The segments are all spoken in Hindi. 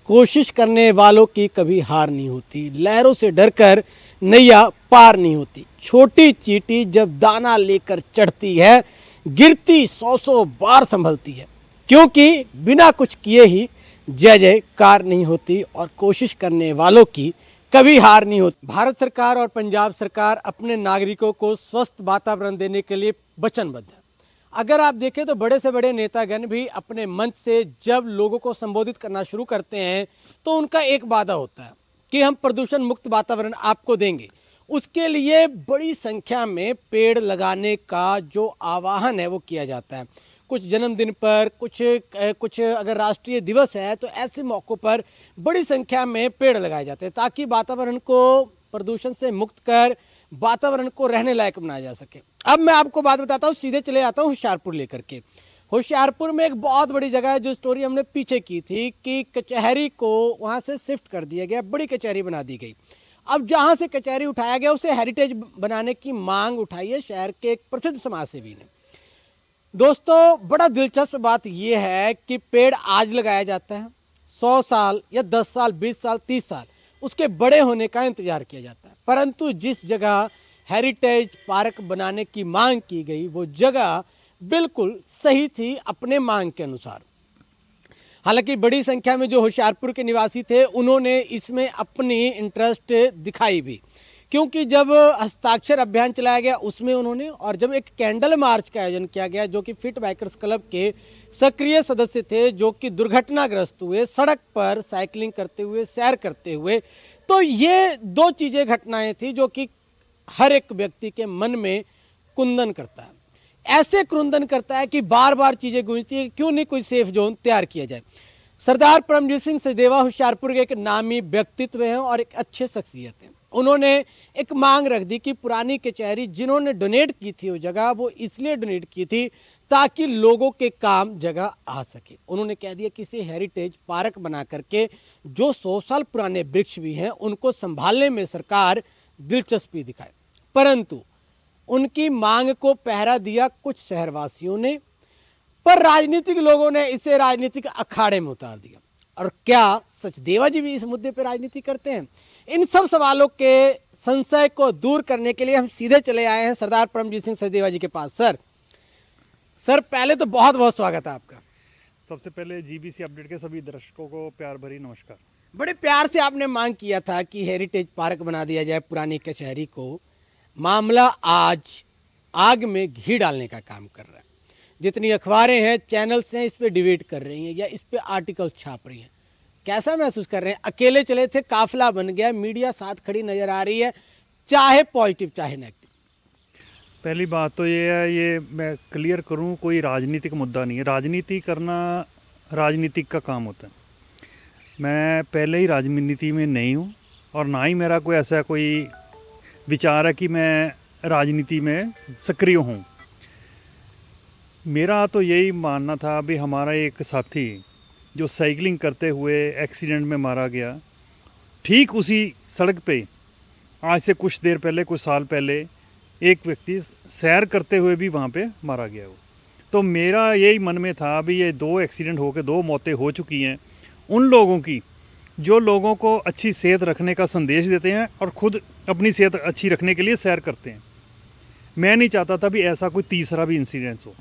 कोशिश करने वालों की कभी हार नहीं होती, लहरों से डरकर नैया पार नहीं होती। छोटी चींटी जब दाना लेकर चढ़ती है, गिरती 100 बार संभलती है, क्योंकि बिना कुछ किए ही जय जयकार नहीं होती और कोशिश करने वालों की कभी हार नहीं होती। भारत सरकार और पंजाब सरकार अपने नागरिकों को स्वस्थ वातावरण देने के लिए वचनबद्ध है। अगर आप देखें तो बड़े से बड़े नेतागण भी अपने मंच से जब लोगों को संबोधित करना शुरू करते हैं तो उनका एक वादा होता है कि हम प्रदूषण मुक्त वातावरण आपको देंगे। उसके लिए बड़ी संख्या में पेड़ लगाने का जो आह्वान है वो किया जाता है। कुछ जन्मदिन पर, कुछ अगर राष्ट्रीय दिवस है तो ऐसे मौक़ों पर बड़ी संख्या में पेड़ लगाए जाते हैं ताकि वातावरण को प्रदूषण से मुक्त कर वातावरण को रहने लायक बनाया जा सके। अब मैं आपको बात बताता हूँ, सीधे चले आता हूँ होशियारपुर लेकर के। होशियारपुर में एक बहुत बड़ी जगह है, जो स्टोरी हमने पीछे की थी कि कचहरी को वहाँ से शिफ्ट कर दिया गया, बड़ी कचहरी बना दी गई। अब जहाँ से कचहरी उठाया गया उसे हेरिटेज बनाने की मांग उठाई है शहर के एक प्रसिद्ध समाजसेवी ने। दोस्तों, बड़ा दिलचस्प बात यह है कि पेड़ आज लगाया जाता है, 100 साल या 10 साल, 20 साल, 30 साल उसके बड़े होने का इंतजार किया जाता है, परंतु जिस जगह हेरिटेज पार्क बनाने की मांग की गई वो जगह बिल्कुल सही थी अपने मांग के अनुसार। हालांकि बड़ी संख्या में जो होशियारपुर के निवासी थे उन्होंने इसमें अपनी इंटरेस्ट दिखाई भी, क्योंकि जब हस्ताक्षर अभियान चलाया गया उसमें उन्होंने, और जब एक कैंडल मार्च का आयोजन किया गया जो कि फिट बाइकर्स क्लब के सक्रिय सदस्य थे जो कि दुर्घटनाग्रस्त हुए सड़क पर साइकिलिंग करते हुए, सैर करते हुए, तो ये दो चीजें घटनाएं थी जो कि हर एक व्यक्ति के मन में कुंदन करता है। ऐसे क्रुंदन करता है कि बार बार चीजें गूंजती है, क्यों नहीं कोई सेफ जोन तैयार किया जाए। सरदार परमजीत सिंह सचदेवा होशियारपुर के एक नामी व्यक्तित्व हैं और एक अच्छे शख्सियत हैं। उन्होंने एक मांग रख दी कि पुरानी कचहरी जिन्होंने डोनेट की थी वो जगह, वो इसलिए डोनेट की थी ताकि लोगों के काम जगह आ सके। उन्होंने कह दिया कि इसे हेरिटेज पार्क बना करके जो 100 साल पुराने वृक्ष भी हैं उनको संभालने में सरकार दिलचस्पी दिखाए। परंतु उनकी मांग को पहरा दिया कुछ शहरवासियों ने, पर राजनीतिक लोगों ने इसे राजनीतिक अखाड़े में उतार दिया। और क्या सचदेवा जी भी इस मुद्दे पर राजनीति करते हैं? इन सब सवालों के संशय को दूर करने के लिए हम सीधे चले आए हैं सरदार परमजीत सिंह सचदेवा जी के पास। सर पहले तो बहुत बहुत स्वागत है आपका। सबसे पहले जीबीसी अपडेट के सभी दर्शकों को प्यार भरी नमस्कार। बड़े प्यार से आपने मांग किया था कि हेरिटेज पार्क बना दिया जाए पुरानी कचहरी को। मामला आज आग में घी डालने का काम कर रहा है। जितनी अखबारें हैं, चैनल्स हैं, इस पे डिबेट कर रही हैं या इस पे आर्टिकल छाप रही हैं। कैसा महसूस कर रहे हैं? अकेले चले थे, काफिला बन गया, मीडिया साथ खड़ी नजर आ रही है, चाहे पॉजिटिव चाहे नेगेटिव। पहली बात तो ये है, ये मैं क्लियर करूं, कोई राजनीतिक मुद्दा नहीं है। राजनीति करना राजनीतिक का काम होता है। मैं पहले ही राजनीति में नहीं हूं और ना ही मेरा कोई ऐसा कोई विचार है कि मैं राजनीति में सक्रिय हूं। मेरा तो यही मानना था, अभी हमारा एक साथी जो साइकिलिंग करते हुए एक्सीडेंट में मारा गया, ठीक उसी सड़क पे आज से कुछ देर पहले, कुछ साल पहले एक व्यक्ति सैर करते हुए भी वहाँ पे मारा गया हो। तो मेरा यही मन में था, अभी ये 2 एक्सीडेंट होकर 2 मौतें हो चुकी हैं उन लोगों की जो लोगों को अच्छी सेहत रखने का संदेश देते हैं और ख़ुद अपनी सेहत अच्छी रखने के लिए सैर करते हैं। मैं नहीं चाहता था भी ऐसा कोई तीसरा भी इंसिडेंस हो।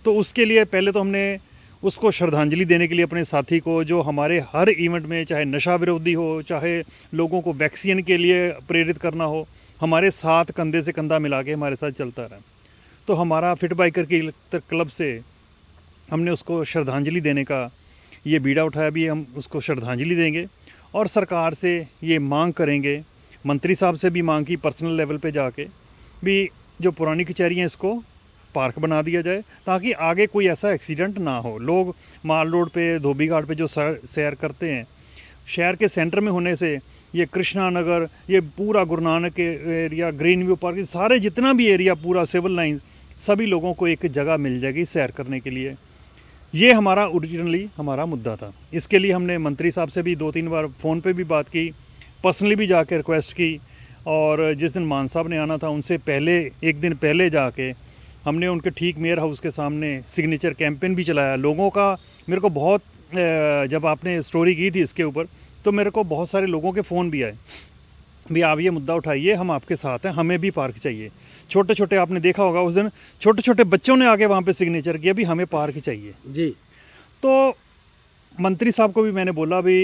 तो उसके लिए पहले तो हमने उसको श्रद्धांजलि देने के लिए अपने साथी को, जो हमारे हर इवेंट में, चाहे नशा विरोधी हो, चाहे लोगों को वैक्सीन के लिए प्रेरित करना हो, हमारे साथ कंधे से कंधा मिला के हमारे साथ चलता रहा। तो हमारा फिट बाइकर की क्लब से हमने उसको श्रद्धांजलि देने का ये बीड़ा उठाया। भी हम उसको श्रद्धांजलि देंगे और सरकार से ये मांग करेंगे, मंत्री साहब से भी मांग की पर्सनल लेवल पे जाके, भी जो पुरानी कचहरी हैं इसको पार्क बना दिया जाए ताकि आगे कोई ऐसा एक्सीडेंट ना हो। लोग माल रोड पे, धोबी घाट पे जो सैर करते हैं, शहर के सेंटर में होने से ये कृष्णा नगर, ये पूरा गुरु नानक के एरिया, ग्रीन व्यू पार्क, सारे जितना भी एरिया, पूरा सिविल लाइन, सभी लोगों को एक जगह मिल जाएगी सैर करने के लिए। ये हमारा ओरिजिनली हमारा मुद्दा था। इसके लिए हमने मंत्री साहब से भी 2-3 बार फ़ोन पे भी बात की, पर्सनली भी जाके रिक्वेस्ट की, और जिस दिन मान साहब ने आना था उनसे पहले, एक दिन पहले जाके हमने उनके ठीक मेयर हाउस के सामने सिग्नेचर कैंपेन भी चलाया। लोगों का मेरे को बहुत जब आपने स्टोरी की थी इसके ऊपर, तो मेरे को बहुत सारे लोगों के फ़ोन भी आए, भी आप ये मुद्दा उठाइए, हम आपके साथ हैं, हमें भी पार्क चाहिए। छोटे छोटे, आपने देखा होगा उस दिन छोटे छोटे बच्चों ने आके वहाँ पे सिग्नेचर किया भी हमें पार्क चाहिए जी। तो मंत्री साहब को भी मैंने बोला भी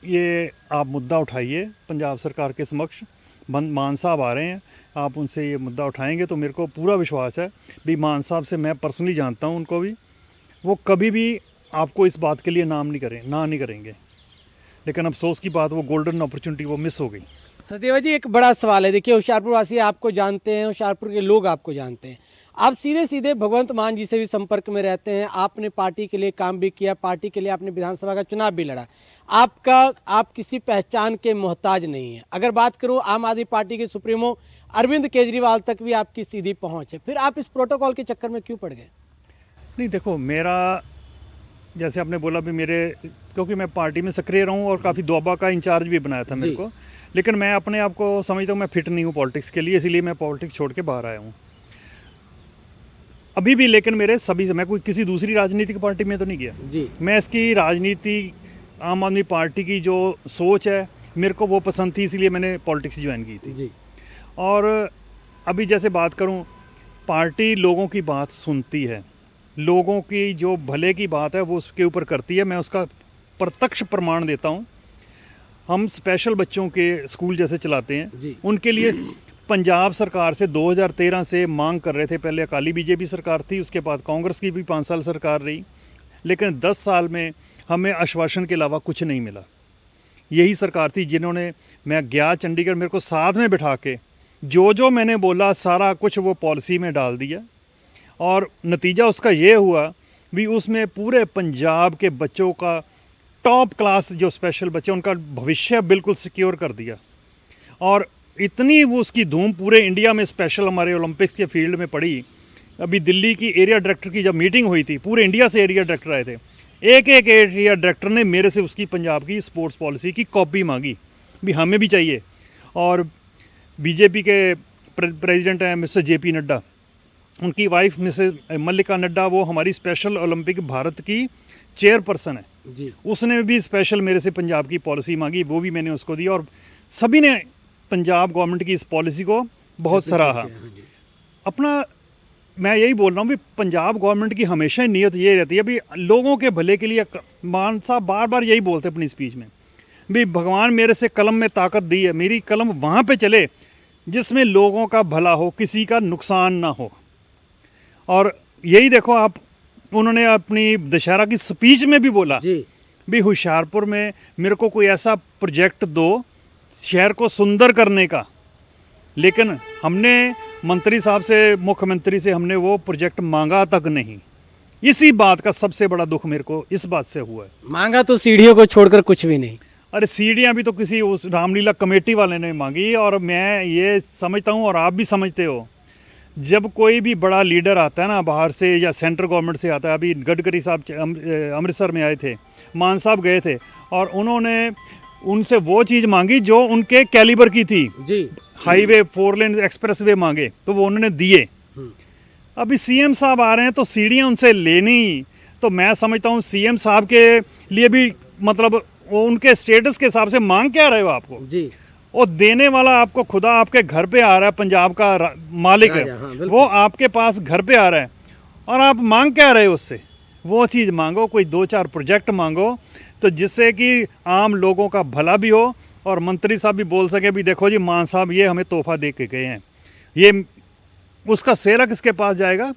ये आप मुद्दा उठाइए पंजाब सरकार के समक्ष, मान साहब आ रहे हैं, आप उनसे ये मुद्दा उठाएंगे तो मेरे को पूरा विश्वास है भी मान साहब से मैं पर्सनली जानता हूँ उनको भी, वो कभी भी आपको इस बात के लिए ना नहीं करेंगे। लेकिन अफसोस की बात, वो गोल्डन अपॉर्चुनिटी वो मिस हो गई। सत्यवा जी, एक बड़ा सवाल है। देखिए, होशियारपुर वासी आपको जानते हैं, होशियारपुर के लोग आपको जानते हैं, आप सीधे सीधे भगवंत मान जी से भी संपर्क में रहते हैं, आपने पार्टी के लिए काम भी किया, पार्टी के लिए आपने विधानसभा का चुनाव भी लड़ा, आप किसी पहचान के मोहताज नहीं है। अगर बात करूं आम आदमी पार्टी के सुप्रीमो अरविंद केजरीवाल तक भी आपकी सीधी पहुंच है, फिर आप इस प्रोटोकॉल के चक्कर में क्यों पड़ गए? नहीं देखो, मेरा जैसे आपने बोला भी मेरे, क्योंकि मैं पार्टी में सक्रिय रहूं और काफ़ी दोबा का इंचार्ज भी बनाया था मेरे को, लेकिन मैं अपने आप को समझता हूँ मैं फिट नहीं हूँ पॉलिटिक्स के लिए, इसीलिए मैं पॉलिटिक्स छोड़ के बाहर आया हूँ अभी भी। लेकिन मेरे सभी, मैं कोई किसी दूसरी राजनीतिक पार्टी में तो नहीं गया जी। मैं इसकी राजनीति, आम आदमी पार्टी की जो सोच है मेरे को वो पसंद थी, इसीलिए मैंने पॉलिटिक्स ज्वाइन की थी जी। और अभी जैसे बात करूं, पार्टी लोगों की बात सुनती है, लोगों की जो भले की बात है वो उसके ऊपर करती है, मैं उसका प्रत्यक्ष प्रमाण देता हूं। हम स्पेशल बच्चों के स्कूल जैसे चलाते हैं, उनके लिए पंजाब सरकार से 2013 से मांग कर रहे थे। पहले अकाली बीजेपी सरकार थी, उसके बाद कांग्रेस की भी 5 साल सरकार रही, लेकिन 10 साल में हमें आश्वासन के अलावा कुछ नहीं मिला। यही सरकार थी जिन्होंने, मैं गया चंडीगढ़, मेरे को साथ में बिठा के जो मैंने बोला सारा कुछ वो पॉलिसी में डाल दिया और नतीजा उसका ये हुआ भी उसमें पूरे पंजाब के बच्चों का टॉप क्लास जो स्पेशल बच्चे, उनका भविष्य बिल्कुल सिक्योर कर दिया। और इतनी वो उसकी धूम पूरे इंडिया में स्पेशल हमारे ओलंपिक्स के फील्ड में पड़ी। अभी दिल्ली की एरिया डायरेक्टर की जब मीटिंग हुई थी, पूरे इंडिया से एरिया डायरेक्टर आए थे, एक एरिया डायरेक्टर ने मेरे से उसकी पंजाब की स्पोर्ट्स पॉलिसी की कॉपी मांगी भी हमें भी चाहिए। और बीजेपी के प्रेसिडेंट हैं मिस्टर JP नड्डा, उनकी वाइफ मिसेस मल्लिका नड्डा, वो हमारी स्पेशल ओलंपिक भारत की चेयरपर्सन है जी। उसने भी स्पेशल मेरे से पंजाब की पॉलिसी मांगी, वो भी मैंने उसको दी और सभी ने पंजाब गवर्नमेंट की इस पॉलिसी को बहुत सराहा। अपना मैं यही बोल रहा हूँ भी पंजाब गवर्नमेंट की हमेशा ही नीयत ये रहती है भी लोगों के भले के लिए। मान साहब बार बार यही बोलते अपनी स्पीच में भी भगवान मेरे से कलम में ताकत दी है, मेरी कलम वहाँ पे चले जिसमें लोगों का भला हो, किसी का नुकसान ना हो। और यही देखो आप, उन्होंने अपनी दशहरा की स्पीच में भी बोला भी होशियारपुर में मेरे को कोई ऐसा प्रोजेक्ट दो शहर को सुंदर करने का, लेकिन हमने मंत्री साहब से, मुख्यमंत्री से हमने वो प्रोजेक्ट मांगा तक नहीं। इसी बात का सबसे बड़ा दुख मेरे को इस बात से हुआ है। मांगा तो सीढ़ियों को छोड़कर कुछ भी नहीं। अरे सीढ़ियाँ भी तो किसी उस रामलीला कमेटी वाले ने मांगी। और मैं ये समझता हूँ और आप भी समझते हो, जब कोई भी बड़ा लीडर आता है ना बाहर से या सेंट्रल गवर्नमेंट से आता है, अभी गडकरी साहब अमृतसर में आए थे, मान साहब गए थे और उन्होंने उनसे वो चीज़ मांगी जो उनके कैलिबर की थी जी। हाईवे 4 लेन एक्सप्रेस वे मांगे तो वो उन्होंने दिए। अभी CM साहब आ रहे हैं तो सीढ़ियाँ उनसे लेनी, तो मैं समझता हूँ CM साहब के लिए भी मतलब वो उनके स्टेटस के हिसाब से मांग क्या रहे हो आपको जी। और देने वाला आपको खुदा आपके घर पे आ रहा है, पंजाब का मालिक है, वो आपके पास घर पे आ रहा है और आप मांग क्या रहे हो उससे? वो चीज़ मांगो, कोई 2-4 प्रोजेक्ट मांगो तो जिससे कि आम लोगों का भला भी हो और मंत्री साहब भी बोल सके भी देखो जी मान साहब ये हमें तोहफा दे के गए हैं। ये उसका सेरा किसके पास जाएगा?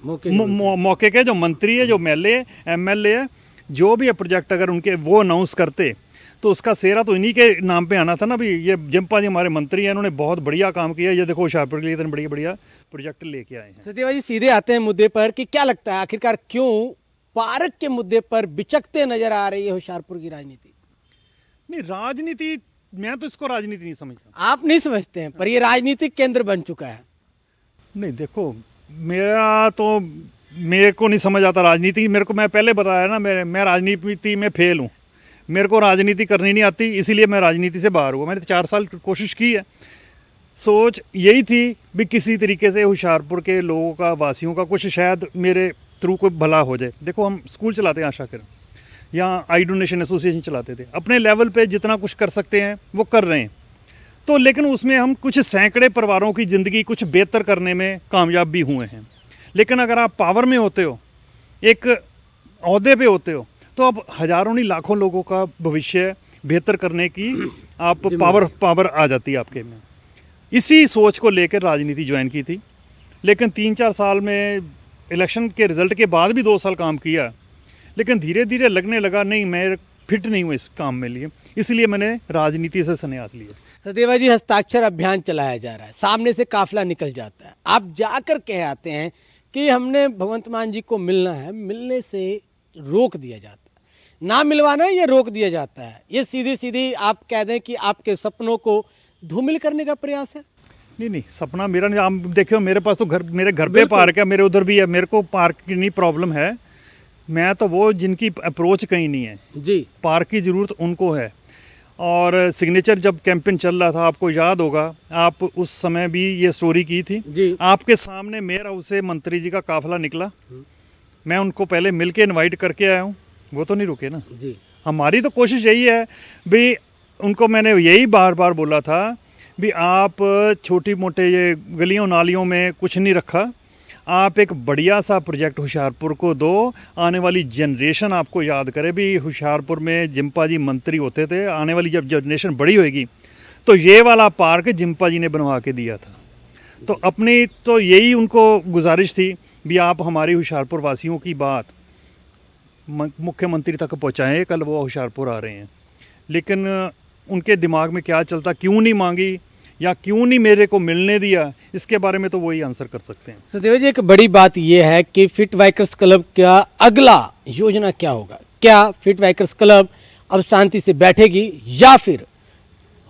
मौके के जो मंत्री है, जो MLA है, जो भी है प्रोजेक्ट अगर उनके वो अनाउंस करते तो उसका सेरा तो इन्हीं के नाम पे आना था ना। भी ये जिम्पा जी हमारे मंत्री हैं, इन्होंने बहुत बढ़िया काम किया। ये देखो होशियारपुर के लिए इतने बढ़िया प्रोजेक्ट लेके आए हैं। सत्यवा जी सीधे आते हैं मुद्दे पर कि क्या लगता है आखिरकार क्यों पार्क के मुद्दे पर बिचकते नजर आ रही है होशियारपुर की राजनीति? नहीं, राजनीति मैं तो इसको राजनीति नहीं समझता। आप नहीं समझते हैं, पर ये राजनीतिक केंद्र बन चुका है। नहीं देखो, मेरे को नहीं समझ आता राजनीति। मेरे को, मैं पहले बताया ना, मैं राजनीति में फेल हूँ, मेरे को राजनीति करनी नहीं आती, इसीलिए मैं राजनीति से बाहर हुआ। मैंने 4 साल कोशिश की है। सोच यही थी भी किसी तरीके से होशियारपुर के लोगों का, वासियों का कुछ शायद मेरे थ्रू कोई भला हो जाए। देखो हम स्कूल चलाते हैं आशा कर, या आई डोनेशन एसोसिएशन चलाते थे। अपने लेवल पे जितना कुछ कर सकते हैं वो कर रहे हैं। तो लेकिन उसमें हम कुछ सैकड़े परिवारों की ज़िंदगी कुछ बेहतर करने में कामयाब भी हुए हैं। लेकिन अगर आप पावर में होते हो, एक ओहदे पे होते हो, तो अब हजारों नहीं लाखों लोगों का भविष्य बेहतर करने की आप पावर आ जाती है आपके में। इसी सोच को लेकर राजनीति ज्वाइन की थी। लेकिन 3-4 साल में इलेक्शन के रिजल्ट के बाद भी 2 साल काम किया, लेकिन धीरे धीरे लगने लगा नहीं, मैं फिट नहीं हूँ इस काम में लिए, इसलिए मैंने राजनीति से संन्यास लिया। सचदेवा जी, हस्ताक्षर अभियान चलाया जा रहा है, सामने से काफिला निकल जाता है, आप जाकर कह आते हैं कि हमने भगवंत मान जी को मिलना है, मिलने से रोक दिया जाता है, ना मिलवाना है, ये रोक दिया जाता है, ये सीधी सीधी आप कह दें कि आपके सपनों को धूमिल करने का प्रयास है। नहीं, सपना मेरा नहीं। आप देखो, मेरे पास तो मेरे घर पे पार्क है, मेरे उधर भी है, मेरे को पार्क की नहीं प्रॉब्लम है। मैं तो वो जिनकी अप्रोच कहीं नहीं है जी, पार्क की ज़रूरत उनको है। और सिग्नेचर जब कैंपेन चल रहा था, आपको याद होगा, आप उस समय भी ये स्टोरी की थी जी। आपके सामने मेयर हाउस से मंत्री जी का काफिला निकला, मैं उनको पहले मिल के इन्वाइट करके आया हूँ, वो तो नहीं रुके ना जी। हमारी तो कोशिश यही है भी, उनको मैंने यही बार बार बोला था भी आप छोटी मोटे ये गलियों नालियों में कुछ नहीं रखा, आप एक बढ़िया सा प्रोजेक्ट होशियारपुर को दो, आने वाली जनरेशन आपको याद करे भी होशियारपुर में जिम्पा जी मंत्री होते थे, आने वाली जब जनरेशन बड़ी होएगी तो ये वाला पार्क जिम्पा जी ने बनवा के दिया था। तो अपनी तो यही उनको गुजारिश थी भी आप हमारी होशियारपुर वासियों की बात मुख्यमंत्री तक पहुँचाएँ, कल वो होशियारपुर आ रहे हैं। लेकिन उनके दिमाग में क्या चलता, क्यों नहीं मांगी या क्यों नहीं मेरे को मिलने दिया, इसके बारे में तो वही आंसर कर सकते हैं। सचदेवा जी, एक बड़ी बात यह है कि फिट बाइकर्स क्लब का अगला योजना क्या होगा? क्या फिट बाइकर्स क्लब अब शांति से बैठेगी या फिर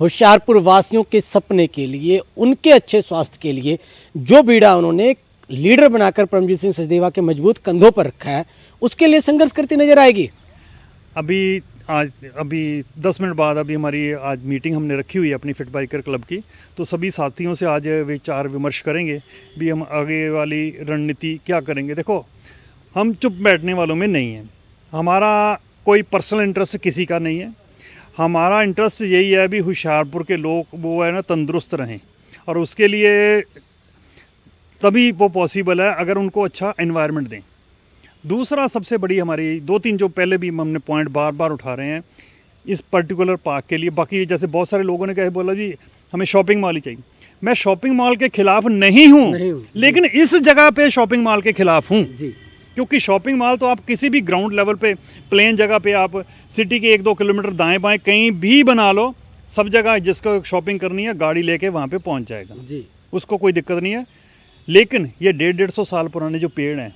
होशियारपुर वासियों के सपने के लिए, उनके अच्छे स्वास्थ्य के लिए जो बीड़ा उन्होंने एक लीडर बनाकर परमजीत सिंह सचदेवा के मजबूत कंधों पर रखा है, उसके लिए संघर्ष करती नजर आएगी? अभी 10 मिनट बाद अभी हमारी आज मीटिंग हमने रखी हुई है अपनी फिट बाइकर क्लब की, तो सभी साथियों से आज विचार विमर्श करेंगे भी हम आगे वाली रणनीति क्या करेंगे। देखो, हम चुप बैठने वालों में नहीं हैं, हमारा कोई पर्सनल इंटरेस्ट किसी का नहीं है। हमारा इंटरेस्ट यही है भी होशियारपुर के लोग वो है ना तंदुरुस्त रहें, और उसके लिए तभी वो पॉसिबल है अगर उनको अच्छा एनवायरनमेंट दें। दूसरा सबसे बड़ी हमारी 2-3 जो पहले भी हमने पॉइंट बार बार उठा रहे हैं इस पर्टिकुलर पार्क के लिए। बाकी जैसे बहुत सारे लोगों ने कहा बोला जी हमें शॉपिंग मॉल ही चाहिए, मैं शॉपिंग मॉल के खिलाफ नहीं हूँ, लेकिन इस जगह पे शॉपिंग मॉल के खिलाफ हूँ, क्योंकि शॉपिंग मॉल तो आप किसी भी ग्राउंड लेवल पे प्लेन जगह पे आप सिटी के 1-2 किलोमीटर दाएं बाएं कहीं भी बना लो, सब जगह जिसको शॉपिंग करनी है गाड़ी लेके वहाँ पे पहुँच जाएगा जी, उसको कोई दिक्कत नहीं है। लेकिन ये 150-150 साल पुराने जो पेड़ हैं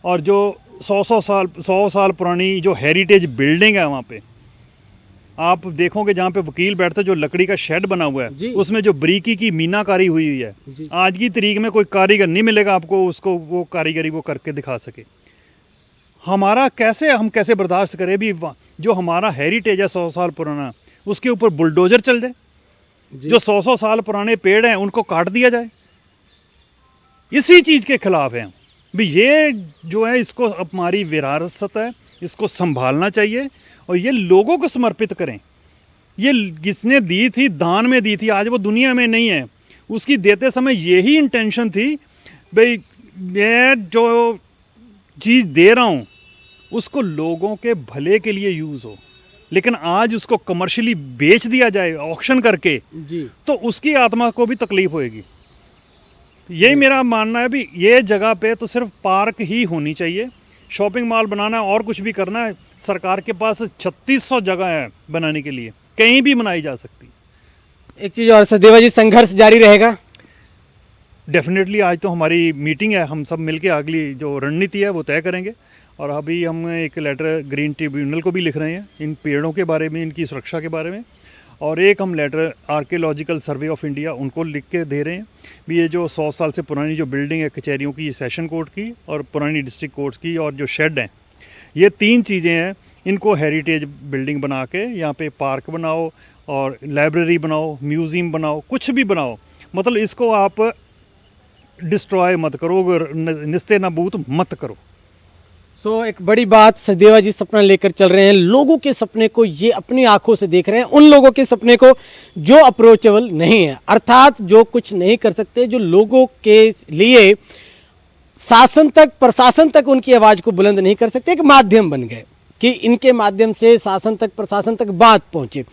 और जो 100 साल पुरानी जो हेरिटेज बिल्डिंग है, वहाँ पे आप देखोगे जहाँ पे वकील बैठते जो लकड़ी का शेड बना हुआ है, उसमें जो बरीकी की मीनाकारी हुई है, आज की तारीख में कोई कारीगर नहीं मिलेगा आपको उसको वो कारीगरी वो करके दिखा सके। हम कैसे बर्दाश्त करें भी जो हमारा हेरिटेज है 100 साल पुराना, उसके ऊपर बुलडोजर चल जाए, जो 100 साल पुराने पेड़ हैं उनको काट दिया जाए। इसी चीज़ के खिलाफ है भी, ये जो है इसको हमारी विरासत है, इसको संभालना चाहिए और ये लोगों को समर्पित करें। ये किसने दी थी, दान में दी थी, आज वो दुनिया में नहीं है, उसकी देते समय यही इंटेंशन थी भाई मैं जो चीज़ दे रहा हूँ उसको लोगों के भले के लिए यूज़ हो। लेकिन आज उसको कमर्शियली बेच दिया जाए ऑक्शन करके जी, तो उसकी आत्मा को भी तकलीफ होएगी। यही मेरा मानना है भी, ये जगह पे तो सिर्फ पार्क ही होनी चाहिए। शॉपिंग मॉल बनाना है और कुछ भी करना है, सरकार के पास 3600 जगह है बनाने के लिए, कहीं भी बनाई जा सकती। एक चीज़ और सचदेवा जी, संघर्ष जारी रहेगा? डेफिनेटली आज तो हमारी मीटिंग है, हम सब मिलके अगली जो रणनीति है वो तय करेंगे। और अभी हम एक लेटर ग्रीन ट्रिब्यूनल को भी लिख रहे हैं इन पेड़ों के बारे में, इनकी सुरक्षा के बारे में, और एक हम letter archaeological survey of India उनको लिख के दे रहे हैं भी ये जो 100 साल से पुरानी जो बिल्डिंग है कचहरियों की, सेशन कोर्ट की और पुरानी डिस्ट्रिक्ट कोर्ट की, और जो शेड हैं, ये 3 चीज़ें हैं, इनको हेरिटेज बिल्डिंग बना के यहाँ पे पार्क बनाओ और लाइब्रेरी बनाओ, म्यूज़ियम बनाओ, कुछ भी बनाओ, मतलब इसको आप डिस्ट्रॉय मत करो, निस्ते नाबूद मत करो। सो एक बड़ी बात, सचदेवा जी सपना लेकर चल रहे हैं, लोगों के सपने को ये अपनी आंखों से देख रहे हैं, उन लोगों के सपने को जो अप्रोचेबल नहीं है, अर्थात जो कुछ नहीं कर सकते, जो लोगों के लिए शासन तक, प्रशासन तक उनकी आवाज को बुलंद नहीं कर सकते, एक माध्यम बन गए कि इनके माध्यम से शासन तक, प्रशासन तक बात पहुंचे।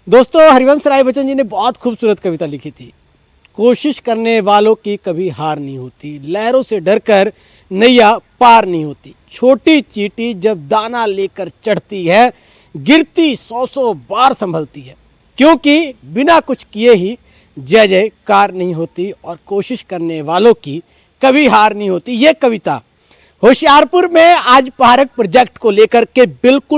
दोस्तों, हरिवंश राय बच्चन जी ने बहुत खूबसूरत कविता लिखी थी, कोशिश करने वालों की कभी हार नहीं होती, लहरों से डरकर नैया पार नहीं होती, छोटी चींटी जब दाना लेकर चढ़ती है, गिरती 100 बार संभलती है, क्योंकि बिना कुछ किए ही जय जयकार नहीं होती और कोशिश करने वालों की कभी हार नहीं होती। ये कविता होशियारपुर में आज पार्क प्रोजेक्ट को लेकर के बिल्कुल